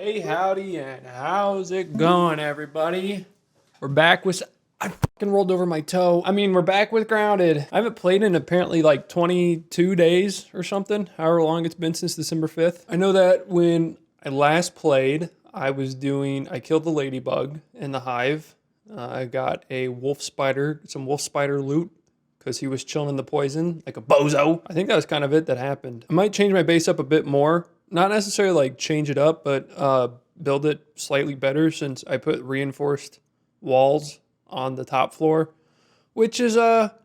Hey, howdy, and how's it going, everybody? We're back with... I fucking rolled over my toe. We're back with Grounded. I haven't played in apparently like 22 days or something, however long it's been since December 5th. I know that when I last played, I killed the ladybug in the hive. I got a wolf spider, some wolf spider loot, because he was chilling in the poison like a bozo. I think that was kind of it that happened. I might change my base up a bit more. Not necessarily like change it up, but build it slightly better since I put reinforced walls on the top floor, which is, not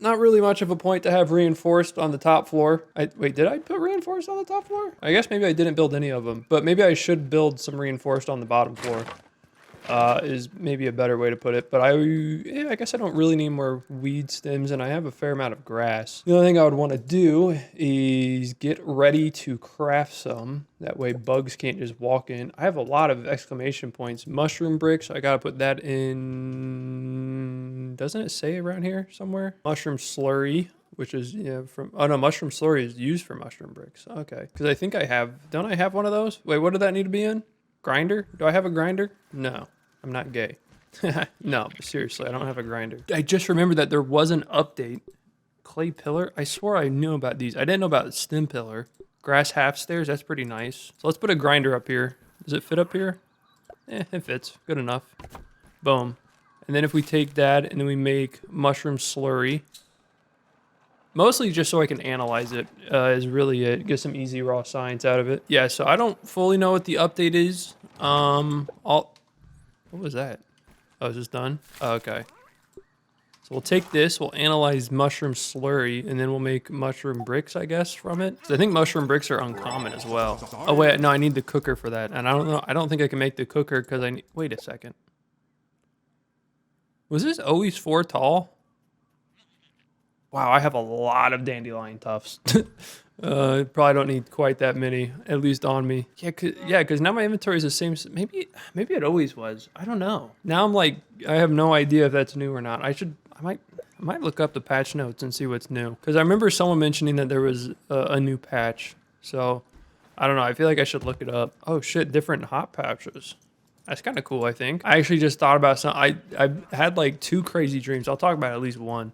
really much of a point to have reinforced on the top floor. Wait, did I put reinforced on the top floor? I guess maybe I didn't build any of them, but maybe I should build some reinforced on the bottom floor. Is maybe a better way to put it. But I guess I don't really need more weed stems, and I have a fair amount of grass. The only thing I would want to do is get ready to craft some. That way bugs can't just walk in. I have a lot of exclamation points. Mushroom bricks, I gotta put that in... Doesn't it say around here somewhere? Mushroom slurry, which is, mushroom slurry is used for mushroom bricks. Okay, because I think don't I have one of those? Wait, what did that need to be in? Grinder? Do I have a grinder? No, I'm not gay. No, but seriously, I don't have a grinder. I just remembered that there was an update. Clay pillar? I swore I knew about these. I didn't know about stem pillar. Grass half stairs, that's pretty nice. So let's put a grinder up here. Does it fit up here? It fits. Good enough. Boom. And then if we take that and then we make mushroom slurry, mostly just so I can analyze it, is really it. Get some easy raw science out of it. Yeah, so I don't fully know what the update is. What was that? Oh, is this done? Oh, okay. So we'll take this, we'll analyze mushroom slurry, and then we'll make mushroom bricks, I guess, from it. So I think mushroom bricks are uncommon as well. Oh, wait, no, I need the cooker for that. And I don't know, I don't think I can make the cooker because I need... Wait a second. Was this always 4 tall? Wow, I have a lot of dandelion tufts. Probably don't need quite that many, at least on me. Yeah, cause now my inventory is the same. Maybe it always was. I don't know. Now I'm like, I have no idea if that's new or not. I might look up the patch notes and see what's new. Cause I remember someone mentioning that there was a new patch. So I don't know. I feel like I should look it up. Oh shit, different hot patches. That's kind of cool, I think. I actually just thought about some. I had like 2 crazy dreams. I'll talk about at least one.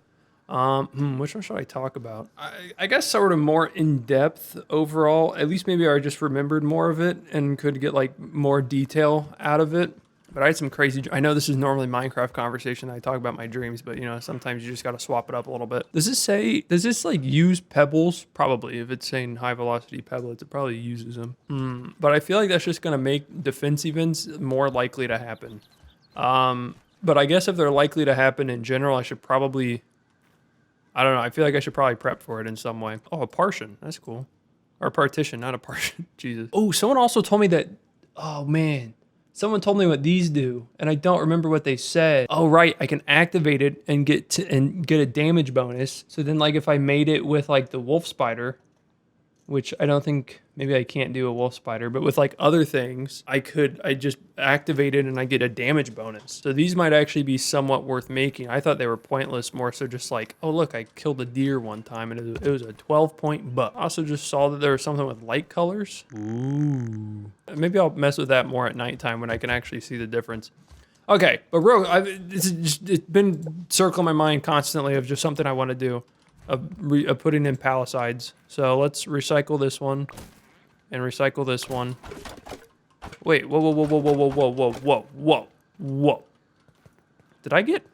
Which one should I talk about? I guess sort of more in-depth overall. At least maybe I just remembered more of it and could get like more detail out of it. But I had some crazy... I know this is normally Minecraft conversation. I talk about my dreams, but sometimes you just got to swap it up a little bit. Does this like use pebbles? Probably. If it's saying high velocity pebbles, it probably uses them. But I feel like that's just going to make defense events more likely to happen. But I guess if they're likely to happen in general, I should probably... I don't know. I feel like I should probably prep for it in some way. Oh, a partition. That's cool. Or a partition, not a partition. Jesus. Oh, someone also told me that... Oh, man. Someone told me what these do, and I don't remember what they said. Oh, right. I can activate it and get a damage bonus. So then, like, if I made it with, like, the wolf spider, which I don't think... Maybe I can't do a wolf spider, but with, like, other things, I just activate it and I get a damage bonus. So these might actually be somewhat worth making. I thought they were pointless, more so just like, oh, look, I killed a deer one time and it was a 12-point buck. I also just saw that there was something with light colors. Ooh. Maybe I'll mess with that more at nighttime when I can actually see the difference. Okay, but it's been circling my mind constantly of just something I want to do, of putting in pallicides. So let's recycle this one. And recycle this one. Wait, whoa. Did I get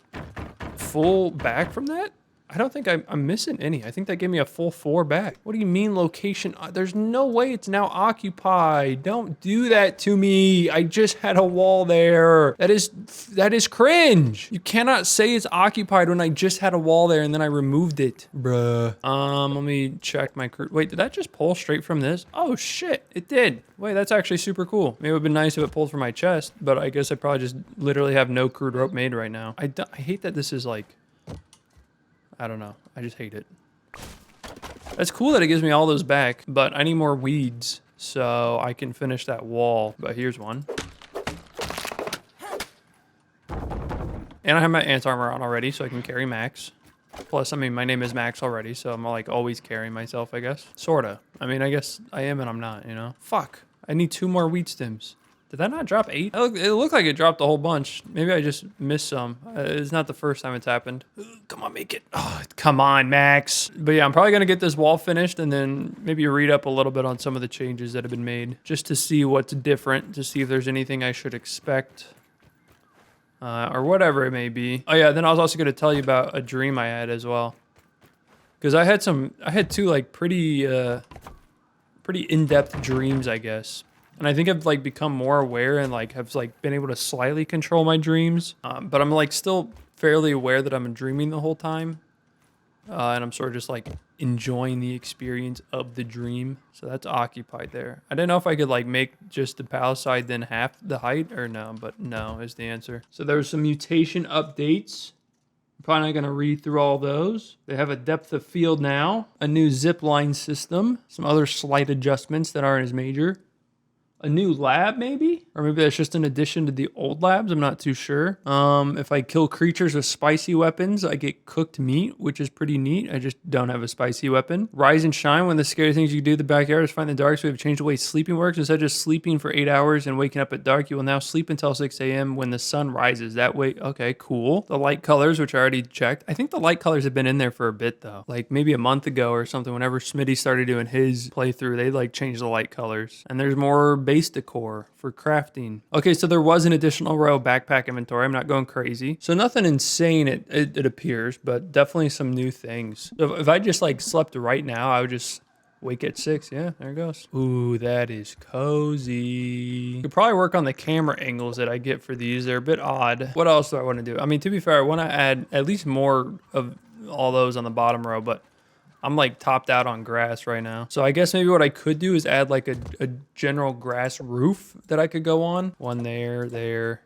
full back from that? I don't think I'm missing any. I think that gave me a full 4 back. What do you mean location? There's no way it's now occupied. Don't do that to me. I just had a wall there. That is cringe. You cannot say it's occupied when I just had a wall there and then I removed it. Bruh. Let me check my crew. Wait, did that just pull straight from this? Oh shit, it did. Wait, that's actually super cool. Maybe it would have been nice if it pulled from my chest, but I guess I probably just literally have no crude rope made right now. I hate that this is like... I don't know. I just hate it. It's cool that it gives me all those back, but I need more weeds so I can finish that wall. But here's one. And I have my ant armor on already, so I can carry Max. Plus, my name is Max already, so I'm like always carrying myself, I guess. Sorta. I guess I am and I'm not, Fuck. I need 2 more wheat stems. Did that not drop 8? It looked like it dropped a whole bunch. Maybe I just missed some. It's not the first time it's happened. Come on, make it. Oh, come on, Max. But yeah, I'm probably going to get this wall finished and then maybe read up a little bit on some of the changes that have been made just to see what's different, to see if there's anything I should expect or whatever it may be. Oh yeah, then I was also going to tell you about a dream I had as well. Because I had 2 like pretty in-depth dreams, I guess. And I think I've like become more aware and like have like been able to slightly control my dreams. But I'm like still fairly aware that I'm dreaming the whole time. And I'm sort of just like enjoying the experience of the dream. So that's occupied there. I didn't know if I could like make just the palisade then half the height or no, but no is the answer. So there's some mutation updates. I'm probably not going to read through all those. They have a depth of field now, a new zip line system, some other slight adjustments that aren't as major. A new lab, maybe? Or maybe that's just an addition to the old labs. I'm not too sure. If I kill creatures with spicy weapons, I get cooked meat, which is pretty neat. I just don't have a spicy weapon. Rise and shine. One of the scary things you can do in the backyard is find the dark. So we've changed the way sleeping works. Instead of just sleeping for 8 hours and waking up at dark, you will now sleep until 6 a.m. when the sun rises. That way, okay, cool. The light colors, which I already checked. I think the light colors have been in there for a bit, though. Like maybe a month ago or something, whenever Smitty started doing his playthrough, they like changed the light colors. And there's more base decor for crafting. Okay, so there was an additional row of backpack inventory. I'm not going crazy. So nothing insane, it appears, but definitely some new things. So if I just like slept right now, I would just wake at 6. Yeah, there it goes. Ooh, that is cozy. Could probably work on the camera angles that I get for these. They're a bit odd. What else do I want to do? I mean, to be fair, I want to add at least more of all those on the bottom row, but I'm like topped out on grass right now. So I guess maybe what I could do is add like a general grass roof that I could go on. One there, and there.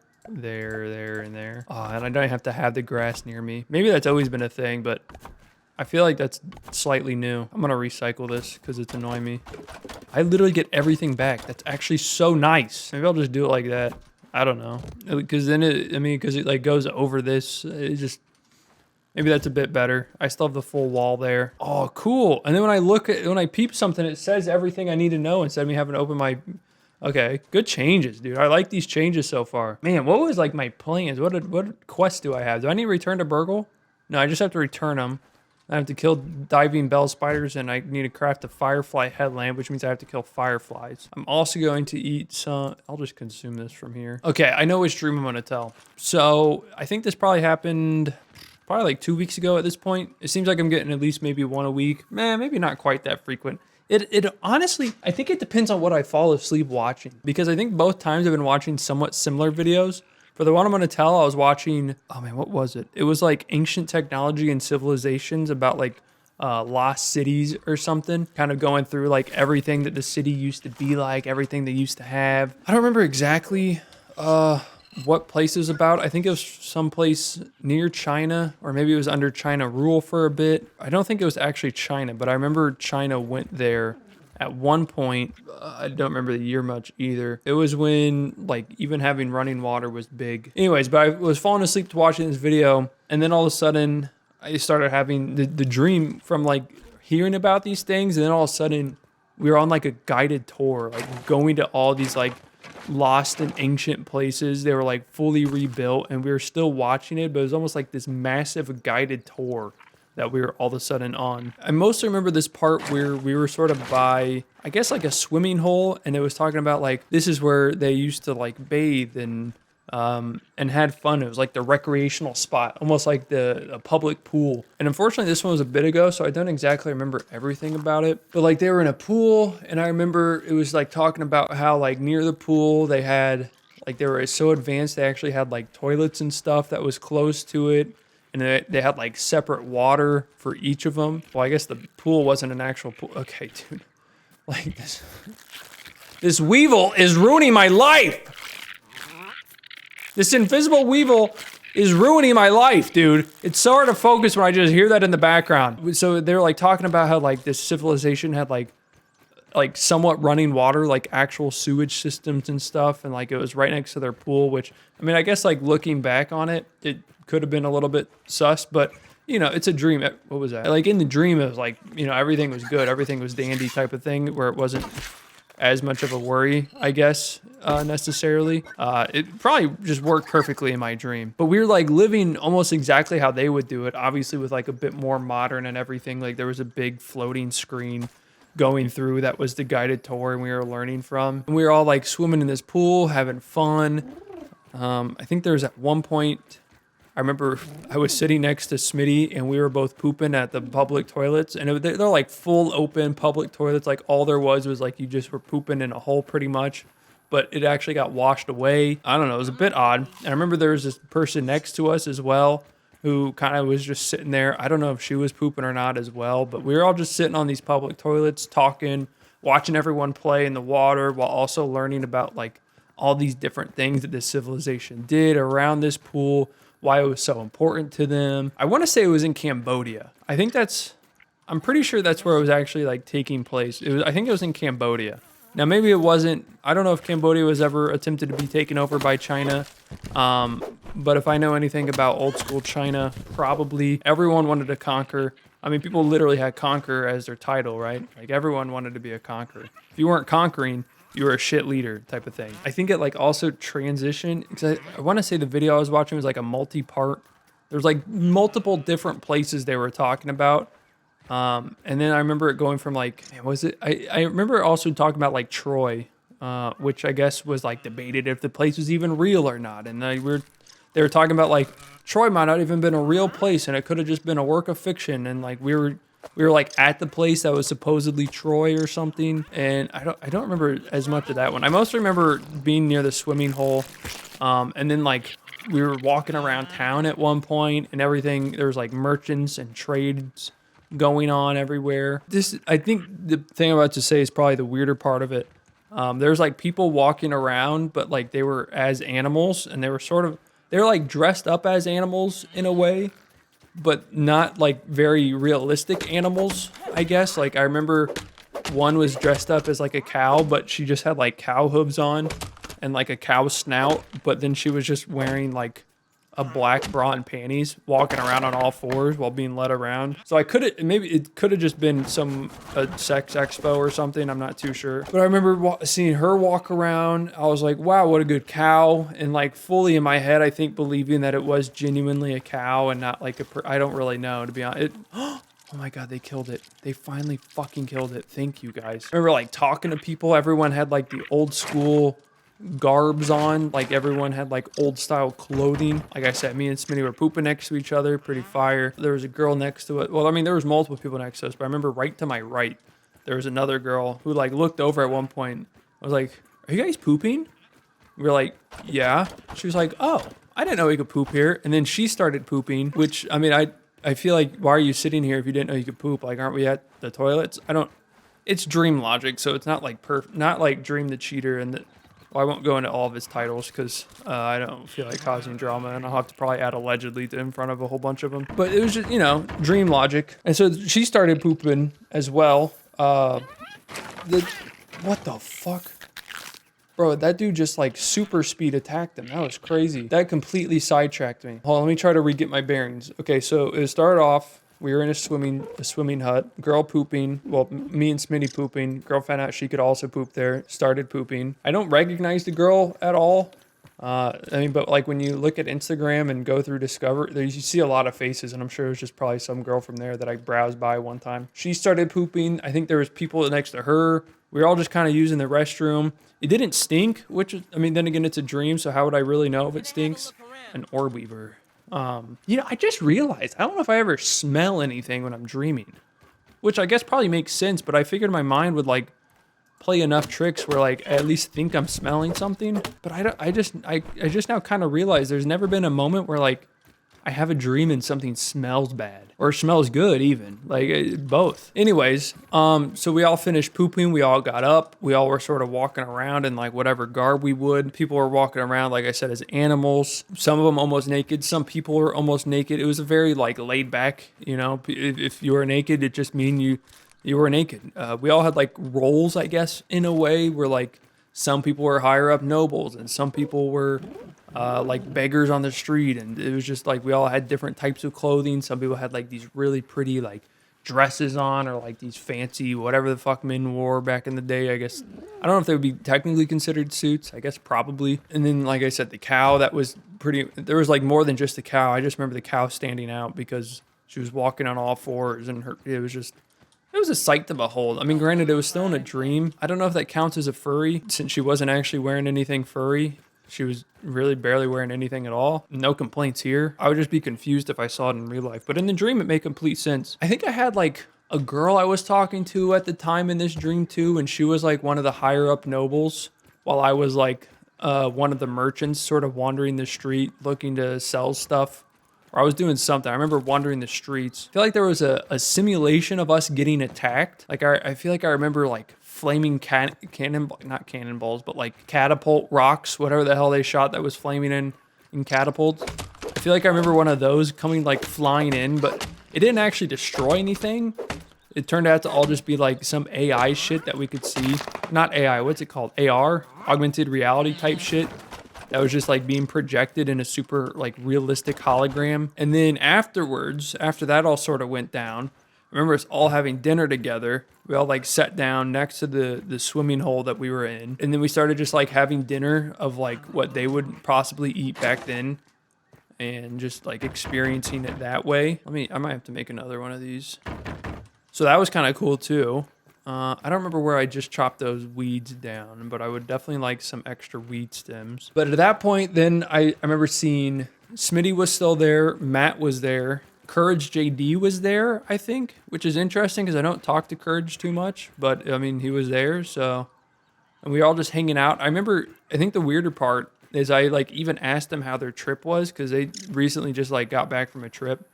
Oh, and I don't have to have the grass near me. Maybe that's always been a thing, but I feel like that's slightly new. I'm gonna recycle this because it's annoying me. I literally get everything back. That's actually so nice. Maybe I'll just do it like that. I don't know. Because then because it like goes over this. It just, maybe that's a bit better. I still have the full wall there. Oh, cool. And then when I peep something, it says everything I need to know instead of me having to open my... Okay, good changes, dude. I like these changes so far. Man, what was like my plans? What quest do I have? Do I need to return to Burgle? No, I just have to return them. I have to kill diving bell spiders, and I need to craft a firefly headlamp, which means I have to kill fireflies. I'm also going to eat some... I'll just consume this from here. Okay, I know which dream I'm going to tell. So I think this probably happened... probably like 2 weeks ago at this point. It seems like I'm getting at least maybe 1 a week. Maybe not quite that frequent. It honestly, I think it depends on what I fall asleep watching. Because I think both times I've been watching somewhat similar videos. For the one I'm going to tell, I was watching, oh man, what was it? It was like ancient technology and civilizations about like lost cities or something. Kind of going through like everything that the city used to be like, everything they used to have. I don't remember exactly what place it was about. I think it was someplace near China, or maybe it was under China rule for a bit. I don't think it was actually China, but I remember China went there at one point. I don't remember the year much either. It was when like even having running water was big. Anyways, but I was falling asleep to watching this video, and then all of a sudden I started having the dream from like hearing about these things, and then all of a sudden we were on like a guided tour, like going to all these like lost and ancient places. They were like fully rebuilt, and we were still watching it, but it was almost like this massive guided tour that we were all of a sudden on. I mostly remember this part where we were sort of by, I guess, like a swimming hole, and it was talking about like this is where they used to like bathe and had fun. It was like the recreational spot, almost like a public pool. And unfortunately, this one was a bit ago, so I don't exactly remember everything about it. But like they were in a pool, and I remember it was like talking about how like near the pool they had like they were so advanced they actually had like toilets and stuff that was close to it. And they had like separate water for each of them. Well, I guess the pool wasn't an actual pool. Okay, dude. Like this weevil is ruining my life. This invisible weevil is ruining my life, dude. It's so hard to focus when I just hear that in the background. So they're like talking about how like this civilization had like somewhat running water, like actual sewage systems and stuff. And like it was right next to their pool, which, I mean, I guess like looking back on it, it could have been a little bit sus, but you know, it's a dream. What was that? Like in the dream, it was like, you know, everything was good. Everything was dandy type of thing where it wasn't as much of a worry, I guess, necessarily. It probably just worked perfectly in my dream. But we were like living almost exactly how they would do it, obviously with like a bit more modern and everything. Like there was a big floating screen going through that was the guided tour and we were learning from. And we were all like swimming in this pool, having fun. I think there was at one point, I remember I was sitting next to Smitty and we were both pooping at the public toilets, and they're like full open public toilets. Like all there was like you just were pooping in a hole pretty much, but it actually got washed away. I don't know, it was a bit odd. And I remember there was this person next to us as well who kind of was just sitting there. I don't know if she was pooping or not as well, but we were all just sitting on these public toilets talking, watching everyone play in the water while also learning about like all these different things that this civilization did around this pool, why it was so important to them. I want to say it was in Cambodia. I'm pretty sure that's where it was actually like taking place. I think it was in Cambodia. Now maybe it wasn't, I don't know if Cambodia was ever attempted to be taken over by China. But if I know anything about old school China, probably everyone wanted to conquer. I mean, people literally had conquer as their title, right? Like everyone wanted to be a conqueror. If you weren't conquering, you were a shit leader type of thing. I think it like also transitioned, because I want to say the video I was watching was like a multi-part. There's like multiple different places they were talking about. And then I remember it going from like, I remember also talking about like Troy, which I guess was like debated if the place was even real or not. And they were talking about like Troy might not even been a real place and it could have just been a work of fiction. And like we were like at the place that was supposedly Troy or something. And I don't remember as much of that one. I mostly remember being near the swimming hole. And then like we were walking around town at one point and everything. There was like merchants and trades going on everywhere. I think the thing I'm about to say is probably the weirder part of it. There's like people walking around, but like they were as animals, and they were like dressed up as animals in a way, but not like very realistic animals, I guess. Like I remember one was dressed up as like a cow, but she just had like cow hooves on and like a cow snout, but then she was just wearing like a black bra and panties, walking around on all fours while being led around. So it could have just been a sex expo or something. I'm not too sure. But I remember seeing her walk around. I was like, wow, what a good cow. And like fully in my head, I think believing that it was genuinely a cow and not like I don't really know, to be honest. Oh my God, they killed it. They finally fucking killed it. Thank you guys. I remember like talking to people. Everyone had like the old school garbs on, like everyone had like old style clothing. Like I said, me and Smitty were pooping next to each other, pretty fire. There was a girl next to it. Well, I mean, there was multiple people next to us, but I remember right to my right, there was another girl who like looked over at one point. I was like, are you guys pooping? We were like, yeah. She was like, oh, I didn't know we could poop here. And then she started pooping, which, I mean, I feel like, why are you sitting here if you didn't know you could poop? Like, aren't we at the toilets? It's dream logic, so it's not like not like Dream the Cheater and the. Well, I won't go into all of his titles because I don't feel like causing drama, and I'll have to probably add allegedly to in front of a whole bunch of them. But it was just, dream logic. And so she started pooping as well. What the fuck? Bro, that dude just like super speed attacked him. That was crazy. That completely sidetracked me. Hold on, let me try to re-get my bearings. Okay, so it started off, we were in a swimming hut. Girl pooping. Well, me and Smitty pooping. Girl found out she could also poop there. Started pooping. I don't recognize the girl at all. But like when you look at Instagram and go through Discover, you see a lot of faces, and I'm sure it was just probably some girl from there that I browsed by one time. She started pooping. I think there was people next to her. We were all just kind of using the restroom. It didn't stink, which is, then again, it's a dream, so how would I really know if it stinks? An orb weaver. I just realized, I don't know if I ever smell anything when I'm dreaming, which I guess probably makes sense, but I figured my mind would like play enough tricks where like I at least think I'm smelling something. But I just now kind of realized there's never been a moment where like I have a dream and something smells bad or smells good even, like both. Anyways, so we all finished pooping. We all got up. We all were sort of walking around in like whatever garb we would. People were walking around, like I said, as animals. Some of them almost naked. Some people were almost naked. It was a very like laid back, if you were naked, it just mean you were naked. We all had like roles, I guess, in a way where like some people were higher up nobles and some people were like beggars on the street, and it was just like we all had different types of clothing. Some people had like these really pretty like dresses on, or like these fancy whatever the fuck men wore back in the day. I guess I don't know if they would be technically considered suits. I guess probably. And then, like I said, the cow, that was pretty. There was like more than just the cow. I just remember the cow standing out because she was walking on all fours, and it was a sight to behold. I mean, granted, it was still in a dream. I don't know if that counts as a furry since she wasn't actually wearing anything furry. She was really barely wearing anything at all. No complaints here. I would just be confused if I saw it in real life. But in the dream, it made complete sense. I think I had like a girl I was talking to at the time in this dream too, and she was like one of the higher up nobles, while I was like one of the merchants sort of wandering the street looking to sell stuff. Or I was doing something. I remember wandering the streets. I feel like there was a simulation of us getting attacked. Like I feel like I remember like flaming not cannonballs, but like catapult rocks, whatever the hell they shot that was flaming in catapults. I feel like I remember one of those coming like flying in, but it didn't actually destroy anything. It turned out to all just be like some AI shit that we could see. Not AI, what's it called? AR? Augmented reality type shit. That was just like being projected in a super like realistic hologram. And then afterwards, after that all sort of went down, I remember us all having dinner together. We all like sat down next to the swimming hole that we were in. And then we started just like having dinner of like what they would possibly eat back then. And just like experiencing it that way. I might have to make another one of these. So that was kind of cool too. I don't remember where I just chopped those weeds down, but I would definitely like some extra weed stems. But at that point, then I remember seeing Smitty was still there, Matt was there, Courage JD was there, I think, which is interesting because I don't talk to Courage too much, but I mean, he was there, so. And we were all just hanging out. I think the weirder part is I like even asked them how their trip was because they recently just like got back from a trip.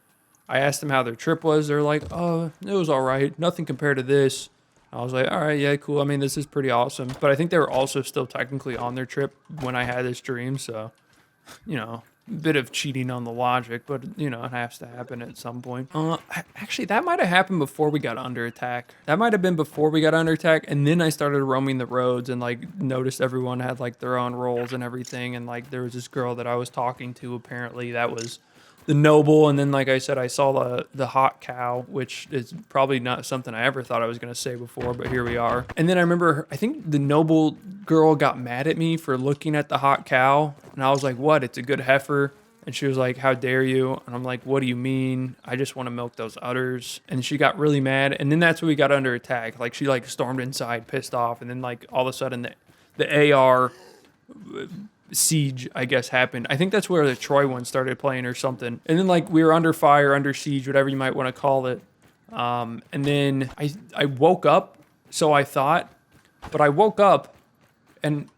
I asked them how their trip was. They're like, oh, it was all right. Nothing compared to this. I was like, all right, yeah, cool. I mean, this is pretty awesome. But I think they were also still technically on their trip when I had this dream. So, a bit of cheating on the logic, but, it has to happen at some point. Actually, that might have happened before we got under attack. That might have been before we got under attack. And then I started roaming the roads and, like, noticed everyone had, like, their own roles and everything. And, like, there was this girl that I was talking to, apparently, that was the noble, and then like I said, I saw the hot cow, which is probably not something I ever thought I was going to say before, but here we are. And then I remember, I think the noble girl got mad at me for looking at the hot cow, and I was like, what? It's a good heifer. And she was like, how dare you? And I'm like, what do you mean? I just want to milk those udders. And she got really mad, and then that's when we got under attack. Like she like stormed inside, pissed off, and then like all of a sudden the AR siege, I guess, happened. I think that's where the Troy one started playing or something. And then like we were under fire, under siege, whatever you might want to call it. And then I woke up, so I thought, but I woke up and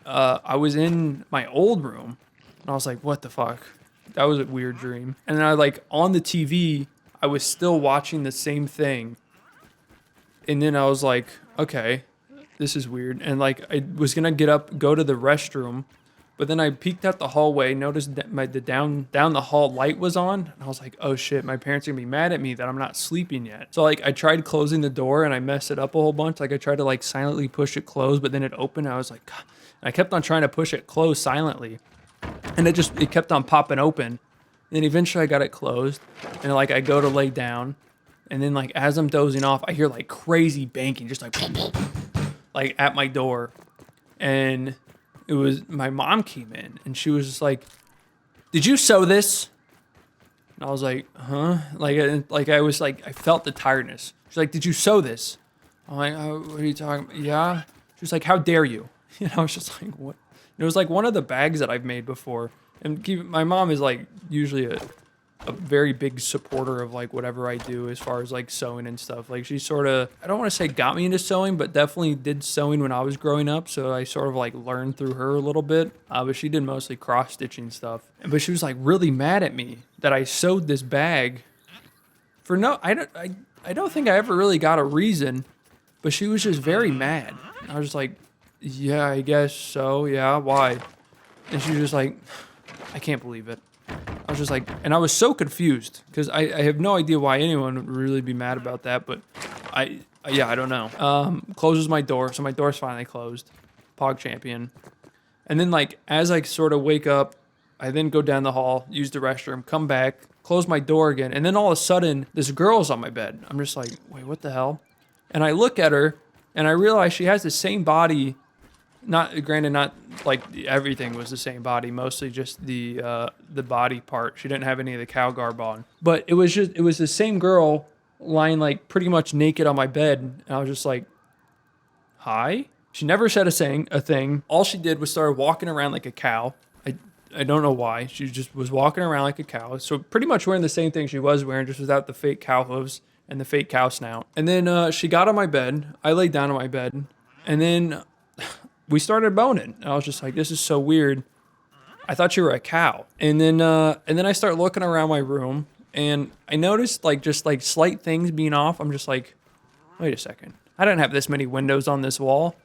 I was in my old room and I was like, what the fuck? That was a weird dream. And then I like on the TV, I was still watching the same thing. And then I was like, okay, this is weird. And like I was gonna get up, go to the restroom, but then I peeked out the hallway, noticed that the down the hall light was on, and I was like, oh shit, my parents are gonna be mad at me that I'm not sleeping yet. So like I tried closing the door and I messed it up a whole bunch. Like I tried to like silently push it closed, but then it opened. And I was like, God. And I kept on trying to push it closed silently, and it kept on popping open. And then eventually I got it closed, and like I go to lay down, and then like as I'm dozing off, I hear like crazy banking, just like at my door, and it was my mom came in and she was just like, did you sew this? And I was like, huh? Like I was like, I felt the tiredness. She's like, did you sew this? I'm like, oh, what are you talking about? Yeah. She was like, how dare you? And I was just like, what? And it was like one of the bags that I've made before. And my mom is like usually a very big supporter of like whatever I do as far as like sewing and stuff. Like she sort of, I don't want to say got me into sewing, but definitely did sewing when I was growing up. So I sort of like learned through her a little bit. But she did mostly cross stitching stuff. But she was like really mad at me that I sewed this bag for I don't think I ever really got a reason, but she was just very mad. I was just like, yeah, I guess so. Yeah, why? And she was just like, I can't believe it. I was just like, and I was so confused because I have no idea why anyone would really be mad about that, but I don't know. Closes my door, so my door's finally closed. Pog champion. And then like as I sort of wake up I then go down the hall, use the restroom, come back, close my door again, and then all of a sudden, this girl's on my bed. I'm just like, wait, what the hell? And I look at her, and I realize she has the same body. Granted, not like everything was the same body, mostly just the body part. She didn't have any of the cow garb on, but it was the same girl lying like pretty much naked on my bed, and I was just like, hi. She never said a thing. All she did was start walking around like a cow. I don't know why. She just was walking around like a cow. So pretty much wearing the same thing she was wearing, just without the fake cow hooves and the fake cow snout. And then she got on my bed. I laid down on my bed, and then we started boning. And I was just like, this is so weird. I thought you were a cow. And then I start looking around my room, and I noticed like just like slight things being off. I'm just like, wait a second. I didn't have this many windows on this wall.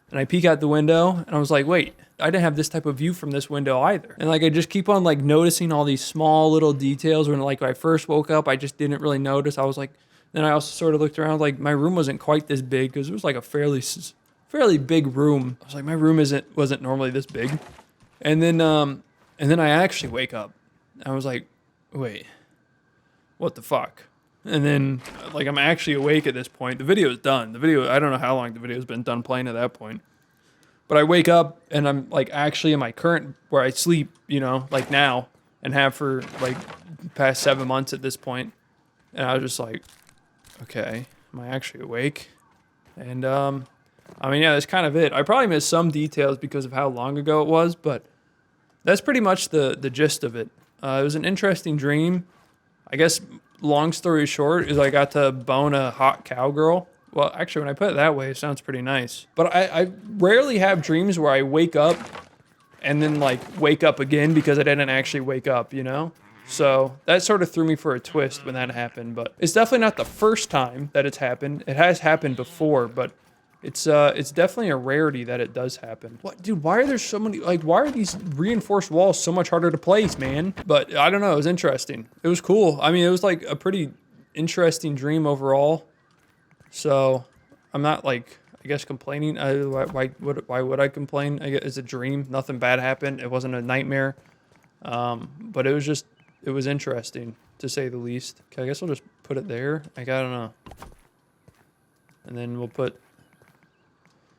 And I peek out the window, and I was like, wait, I didn't have this type of view from this window either. And like I just keep on like noticing all these small little details. When like I first woke up, I just didn't really notice. I was like, then I also sort of looked around, like my room wasn't quite this big, because it was like a fairly big room. I was like, my room wasn't normally this big. And then I actually wake up. I was like, wait, what the fuck? And then, like, I'm actually awake at this point. The video's done. I don't know how long the video's been done playing at that point. But I wake up, and I'm, like, actually in my current, where I sleep, you know, like now, and have for, like, past 7 months at this point. And I was just like, okay, am I actually awake? And, I mean, yeah, that's kind of it. I probably missed some details because of how long ago it was, but that's pretty much the gist of it. It was an interesting dream. I guess, long story short, is I got to bone a hot cowgirl. Well, actually, when I put it that way, it sounds pretty nice. But I rarely have dreams where I wake up and then, like, wake up again because I didn't actually wake up, you know? So that sort of threw me for a twist when that happened. But it's definitely not the first time that it's happened. It has happened before, but it's definitely a rarity that it does happen. What, dude, why are there so many, like, why are these reinforced walls so much harder to place, man? But I don't know, it was interesting. It was cool. I mean, it was like a pretty interesting dream overall. So I'm not like, I guess, complaining. Why would I complain? I guess it's a dream. Nothing bad happened. It wasn't a nightmare. But it was interesting to say the least. Okay, I guess I'll just put it there. I don't know. And then we'll put,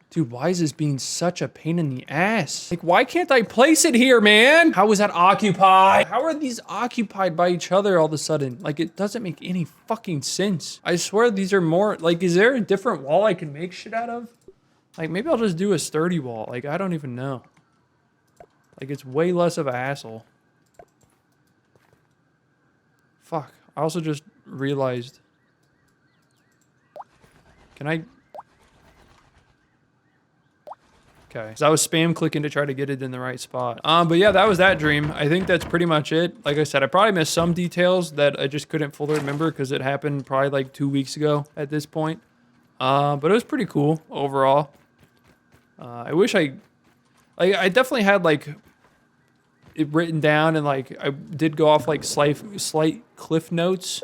dude, why is this being such a pain in the ass? Like, why can't I place it here, man? How is that occupied? How are these occupied by each other all of a sudden? Like, it doesn't make any fucking sense. I swear these are more, like, is there a different wall I can make shit out of? Like, maybe I'll just do a sturdy wall. Like, I don't even know. Like, it's way less of a hassle. Fuck. I also just realized. Can I? Okay, so I was spam clicking to try to get it in the right spot. But yeah, that was that dream. I think that's pretty much it. Like I said, I probably missed some details that I just couldn't fully remember because it happened probably like 2 weeks ago at this point. But it was pretty cool overall. I wish I definitely had like it written down, and like I did go off like slight cliff notes.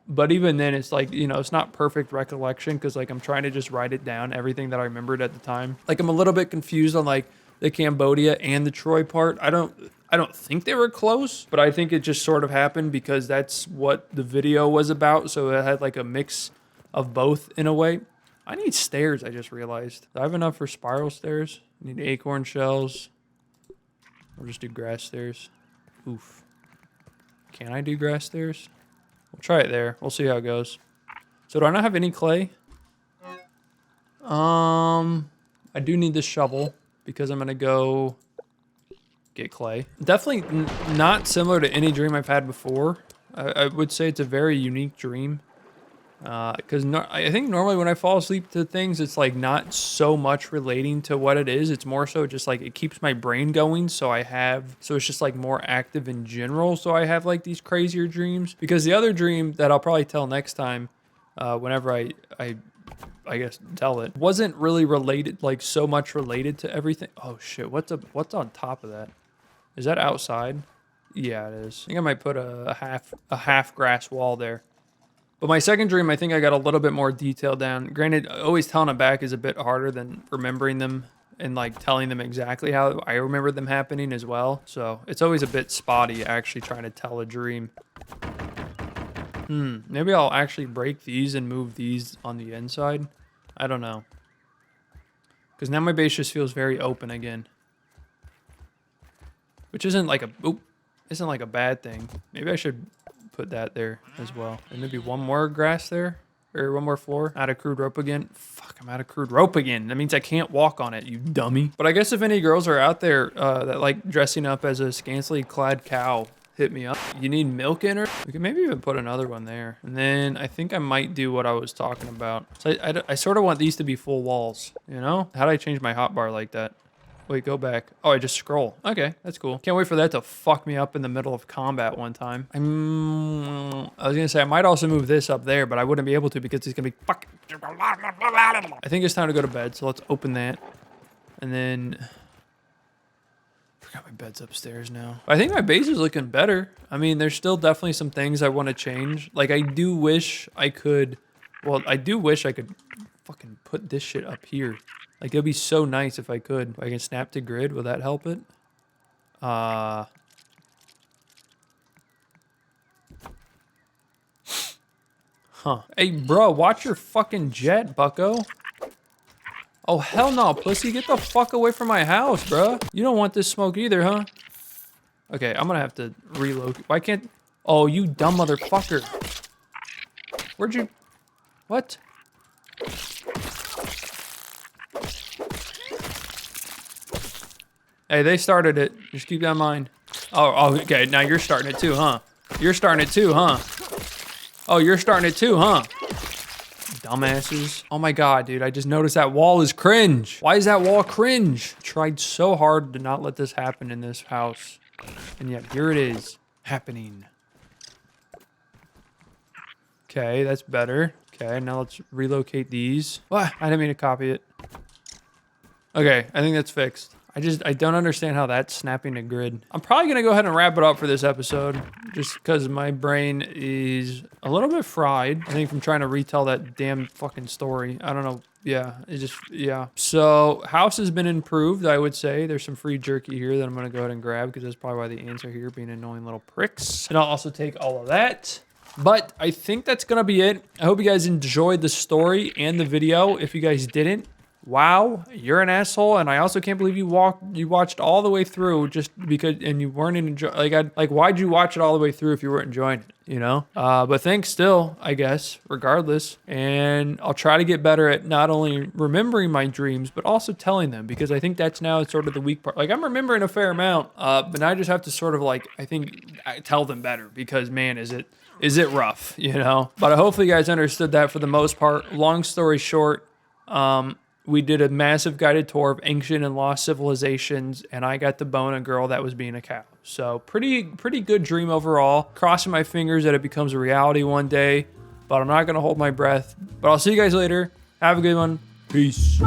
But even then, it's like, you know, it's not perfect recollection because, like, I'm trying to just write it down, everything that I remembered at the time. Like, I'm a little bit confused on, like, the Cambodia and the Troy part. I don't think they were close, but I think it just sort of happened because that's what the video was about. So it had, like, a mix of both in a way. I need stairs, I just realized. Do I have enough for spiral stairs? I need acorn shells. I'll just do grass stairs. Oof. Can I do grass stairs? We'll try it there. We'll see how it goes. So do I not have any clay? I do need this shovel because I'm going to go get clay. Definitely not similar to any dream I've had before. I would say it's a very unique dream. Because I think normally when I fall asleep to things, it's like not so much relating to what it is. It's more so just like it keeps my brain going. So it's just like more active in general. So I have like these crazier dreams. Because the other dream that I'll probably tell next time, whenever I guess tell it, wasn't really related, like so much related to everything. Oh shit, what's on top of that? Is that outside? Yeah, it is. I think I might put a half grass wall there. But my second dream, I think I got a little bit more detail down. Granted, always telling it back is a bit harder than remembering them and like telling them exactly how I remember them happening as well. So it's always a bit spotty actually trying to tell a dream. Maybe I'll actually break these and move these on the inside. I don't know. Because now my base just feels very open again. Which isn't like a bad thing. Maybe I should put that there as well. And maybe one more grass there. Or one more floor. Out of crude rope again. Fuck, I'm out of crude rope again. That means I can't walk on it, you dummy. But I guess if any girls are out there that like dressing up as a scantily clad cow, hit me up. You need milk in her? We could maybe even put another one there. And then I think I might do what I was talking about. So I sort of want these to be full walls, you know? How do I change my hotbar like that? Wait, go back. Oh, I just scroll. Okay, that's cool. Can't wait for that to fuck me up in the middle of combat one time. I was gonna say I might also move this up there, but I wouldn't be able to because it's gonna be fucking... I think it's time to go to bed, so let's open that. And then... I forgot my bed's upstairs now. I think my base is looking better. I mean, there's still definitely some things I want to change. Like, I do wish I could... Well, I do wish I could fucking put this shit up here. Like, it'd be so nice if I could. If I can snap to grid, will that help it? Huh. Hey, bro, watch your fucking jet, bucko. Oh, hell no, pussy. Get the fuck away from my house, bro. You don't want this smoke either, huh? Okay, I'm gonna have to relocate. Why can't... Oh, you dumb motherfucker. Where'd you... What? Hey, they started it. Just keep that in mind. Oh, okay. Now you're starting it too, huh? You're starting it too, huh? Oh, you're starting it too, huh? Dumbasses. Oh my god, dude. I just noticed that wall is cringe. Why is that wall cringe? I tried so hard to not let this happen in this house. And yet, here it is. Happening. Okay, that's better. Okay, now let's relocate these. What? I didn't mean to copy it. Okay, I think that's fixed. I don't understand how that's snapping to grid. I'm probably gonna go ahead and wrap it up for this episode, just because my brain is a little bit fried. I think from trying to retell that damn fucking story. I don't know. Yeah, yeah. So house has been improved, I would say. There's some free jerky here that I'm gonna go ahead and grab because that's probably why the ants are here being annoying little pricks. And I'll also take all of that. But I think that's gonna be it. I hope you guys enjoyed the story and the video. If you guys didn't, wow, you're an asshole, and I also can't believe you watched all the way through just because, and you weren't enjoying. Like, why'd you watch it all the way through if you weren't enjoying it? You know. But thanks still, I guess, regardless. And I'll try to get better at not only remembering my dreams but also telling them, because I think that's now sort of the weak part. Like, I'm remembering a fair amount, but now I just have to sort of like tell them better, because man, is it rough, you know. But hopefully you guys understood that for the most part. Long story short, we did a massive guided tour of ancient and lost civilizations, and I got to bone a girl that was being a cow. So pretty good dream overall. Crossing my fingers that it becomes a reality one day, but I'm not going to hold my breath. But I'll see you guys later. Have a good one. Peace.